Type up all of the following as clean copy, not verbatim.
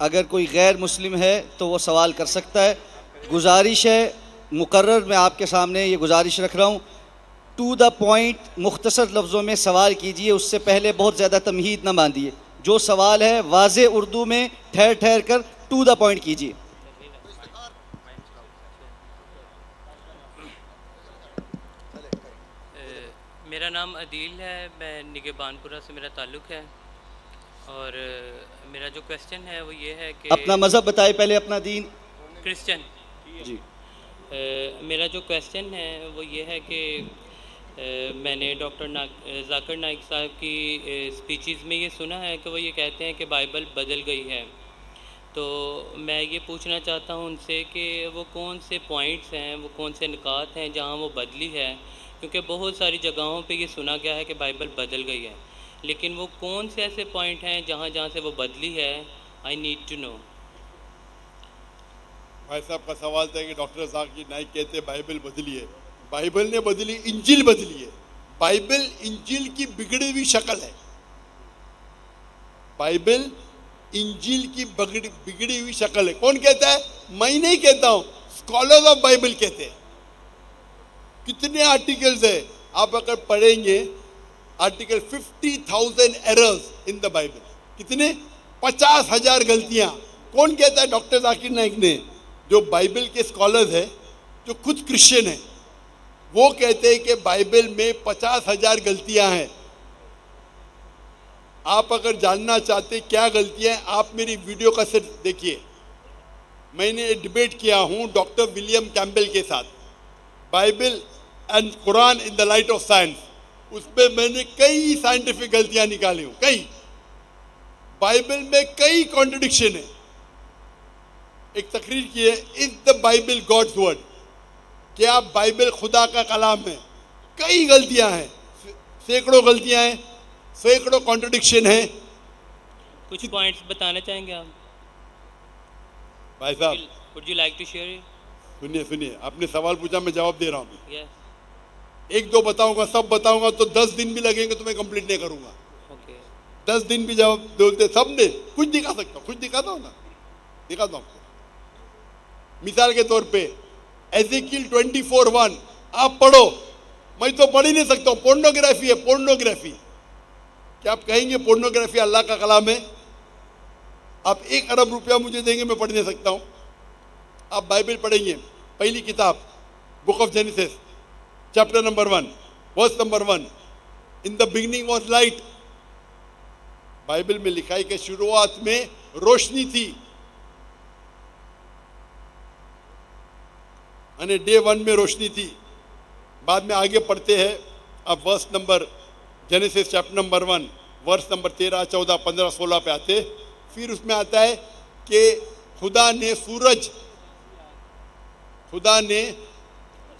अगर कोई गैर मुस्लिम है तो वो सवाल कर सकता है। गुजारिश है, मुकर्रर मैं आपके सामने ये गुजारिश रख रहा हूँ, टू द पॉइंट मुख्तसर लफ्ज़ों में सवाल कीजिए, उससे पहले बहुत ज़्यादा तमहीद ना बांधिए। जो सवाल है वाज़े उर्दू में ठहर ठहर कर टू द पॉइंट कीजिए। मेरा नाम अदील है, मैं निगहबानपुरा से मेरा ताल्लुक़ है। और मेरा जो क्वेश्चन है वो ये है कि अपना मज़हब बताए पहले, अपना दीन। क्रिश्चियन जी। मेरा जो क्वेश्चन है वो ये है कि मैंने डॉक्टर जाकिर नाइक साहब की स्पीचेस में ये सुना है कि वो ये कहते हैं कि बाइबल बदल गई है। तो मैं ये पूछना चाहता हूँ उनसे कि वो कौन से पॉइंट्स हैं, वो कौन से निकात हैं जहाँ वो बदली है, क्योंकि बहुत सारी जगहों पे ये सुना गया है कि बाइबल बदल गई है, लेकिन वो कौन से ऐसे पॉइंट हैं जहाँ जहाँ से वो बदली है। I need to know. भाई साहब का सवाल था कि डॉक्टर जाकिर नाइक कहते हैं बाइबल बदली है। बाइबल ने बदली, इंजिल बदली है। बाइबल इंजिल की बिगड़ी हुई शक्ल है। बाइबल इंजिल की बिगड़ी हुई शक्ल है। कौन कहता है? मैं नहीं कहता हूं, स्कॉलर्स ऑफ बाइबल कहते हैं। कितने आर्टिकल्स है आप अगर पढ़ेंगे, article 50,000 errors in the Bible. कितने? 50,000 गलतियां। कौन कहता है? डॉक्टर जाकिर नाइक ने। जो बाइबल के स्कॉलर्स है, जो खुद क्रिश्चियन है, वो कहते हैं कि बाइबल में 50,000 गलतियां हैं। आप अगर जानना चाहते क्या गलतियां हैं, आप मेरी वीडियो का सेट देखिए। मैंने डिबेट किया हूं डॉक्टर विलियम कैम्पबेल के साथ, Bible and Quran in the light of science. उसमें मैंने कई साइंटिफिक गलतियां निकाली हूं, कई। बाइबल में कई कॉन्ट्रडिक्शन है। एक तकरीर की है, is the Bible God's word? क्या बाइबल खुदा का कलाम है? कई गलतियां हैं, सैकड़ों गलतियां हैं, सैकड़ों कॉन्ट्रडिक्शन है। कुछ पॉइंट्स बताना चाहेंगे आप? भाई साहब, would you like to share it? सुनिए सुनिए, आपने सवाल पूछा, मैं जवाब दे रहा हूँ। यस। एक दो बताऊंगा, सब बताऊंगा तो 10 दिन भी लगेंगे तो मैं कंप्लीट नहीं करूंगा। ओके। 10 दिन भी जवाब बोलते सब ने। कुछ दिखा सकता हूँ, कुछ दिखाता हूँ ना, दिखाता हूँ। मिसाल के तौर पे एज़ेकियल 24:1 आप पढ़ो, मैं तो पढ़ ही नहीं सकता हूँ। पोर्नोग्राफी है, पोर्नोग्राफी। क्या आप कहेंगे पोर्नोग्राफी अल्लाह का कलाम है? आप 1 अरब रुपया मुझे देंगे, मैं पढ़ नहीं सकता हूँ। आप बाइबल पढ़ेंगे, पहली किताब book of Genesis chapter number 1 verse number 1, in the beginning was light. Bible में लिखा है कि शुरुआत में रोशनी थी। डे 1 में रोशनी थी। बाद में आगे पढ़ते हैं, अब verse number Genesis chapter number 1 verse number 13, 14, 15, 16 पे आते। फिर उसमें आता है कि खुदा ने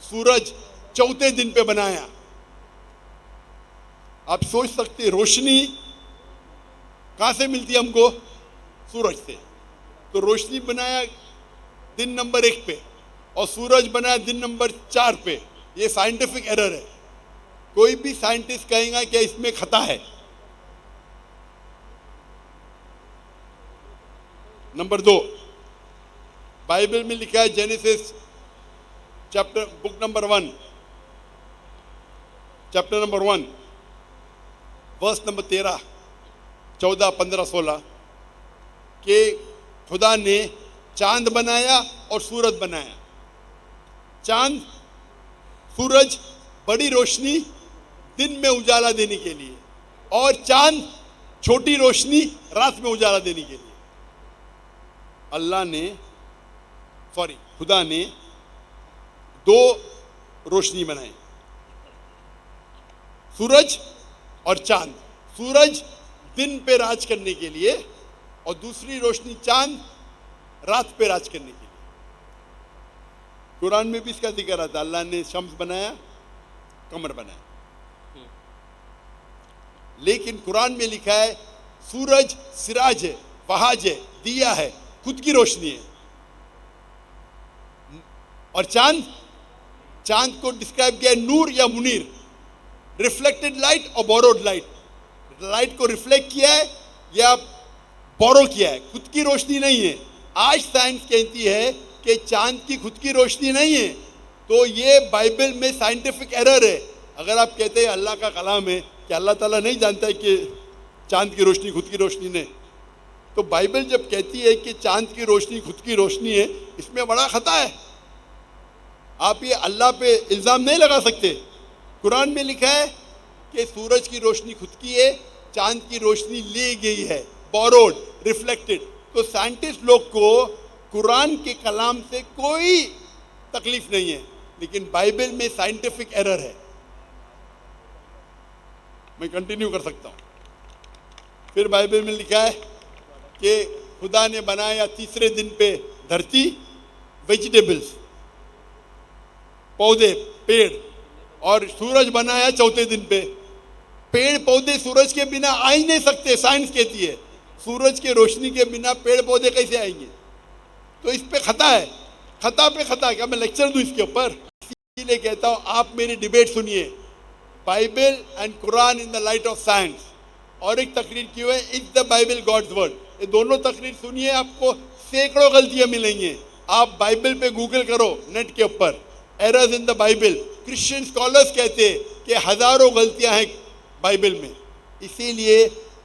सूरज चौथे दिन पे बनाया। आप सोच सकते रोशनी कहां से मिलती है हमको? सूरज से। तो रोशनी बनाया दिन नंबर 1 पे और सूरज बनाया दिन नंबर 4 पे। ये साइंटिफिक एरर है। कोई भी साइंटिस्ट कहेगा कि इसमें खता है। नंबर 2, बाइबल में लिखा है Genesis chapter book number 1 chapter number 1 verse number 13, 14, 15, 16 कि खुदा ने चांद बनाया और सूरज बनाया। चांद, सूरज बड़ी रोशनी दिन में उजाला देने के लिए, और चांद छोटी रोशनी रात में उजाला देने के लिए। खुदा ने 2 रोशनी बनाई, सूरज और चांद। सूरज दिन पे राज करने के लिए और दूसरी रोशनी चांद रात पे राज करने के लिए। कुरान में भी इसका जिक्र आता है। अल्लाह ने शम्स बनाया, कमर बनाया। लेकिन कुरान में लिखा है सूरज सिराज है, वहाज है, दिया है, खुद की रोशनी है। और चांद को डिस्क्राइब किया है नूर या मुनीर, रिफ्लेक्टेड लाइट और बोरोड लाइट। लाइट को रिफ्लेक्ट किया है या बोरो किया है, खुद की रोशनी नहीं है। आज साइंस कहती है कि चांद की खुद की रोशनी नहीं है, तो ये बाइबल में साइंटिफिक एरर है। अगर आप कहते हैं अल्लाह का कलाम है कि अल्लाह ताला नहीं जानता है कि चांद की रोशनी खुद की रोशनी नहीं, तो बाइबल जब कहती है कि चांद की रोशनी खुद की रोशनी है, इसमें बड़ा खता है। आप ये अल्लाह पे इल्ज़ाम नहीं लगा सकते। कुरान में लिखा है कि सूरज की रोशनी खुद की है, चांद की रोशनी ली गई है, बोरोड, रिफ्लेक्टेड। तो साइंटिस्ट लोग को कुरान के कलाम से कोई तकलीफ नहीं है, लेकिन बाइबल में साइंटिफिक एरर है। मैं कंटिन्यू कर सकता हूँ। फिर बाइबल में लिखा है कि खुदा ने बनाया तीसरे दिन पे धरती, वेजिटेबल्स, पौधे, पेड़, और सूरज बनाया चौथे दिन पे। पेड़ पौधे सूरज के बिना आ ही नहीं सकते, साइंस कहती है। सूरज के रोशनी के बिना पेड़ पौधे कैसे आएंगे? तो इस पे खता है, खता पे खता। क्या मैं लेक्चर दूं इसके ऊपर? इसीलिए कहता हूं आप मेरी डिबेट सुनिए, Bible and Quran in the light of science. और एक तकरीर की हुई है, is the Bible God's word. ये दोनों तकरीर सुनिए, आपको सैकड़ों गलतियां मिलेंगी। आप बाइबल पे गूगल करो नेट के ऊपर, errors in the Bible. Christian scholars कहते हैं कि हजारों गलतियां हैं बाइबल में। इसीलिए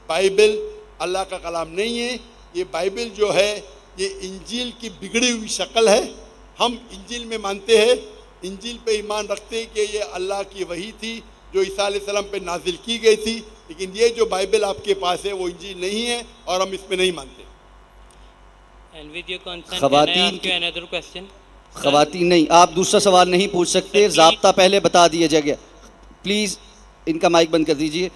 बाइबल अल्लाह का कलाम नहीं है। ये बाइबल जो है ये इंजील की बिगड़ी हुई शक्ल है। हम इंजील में मानते हैं, इंजील पे ईमान रखते हैं कि ये अल्लाह की वही थी जो ईसा अलैहिस्सलाम पे नाजिल की गई थी, लेकिन ये जो बाइबल आपके पास है वो इंजील नहीं है और हम इसमें नहीं मानते। And with your consent, can I खवातीन ask you another question? खवातीन नहीं, आप दूसरा सवाल नहीं पूछ सकते, सर, ज़ाब्ता पहले बता दिया जाएगा। प्लीज़ इनका माइक बंद कर दीजिए।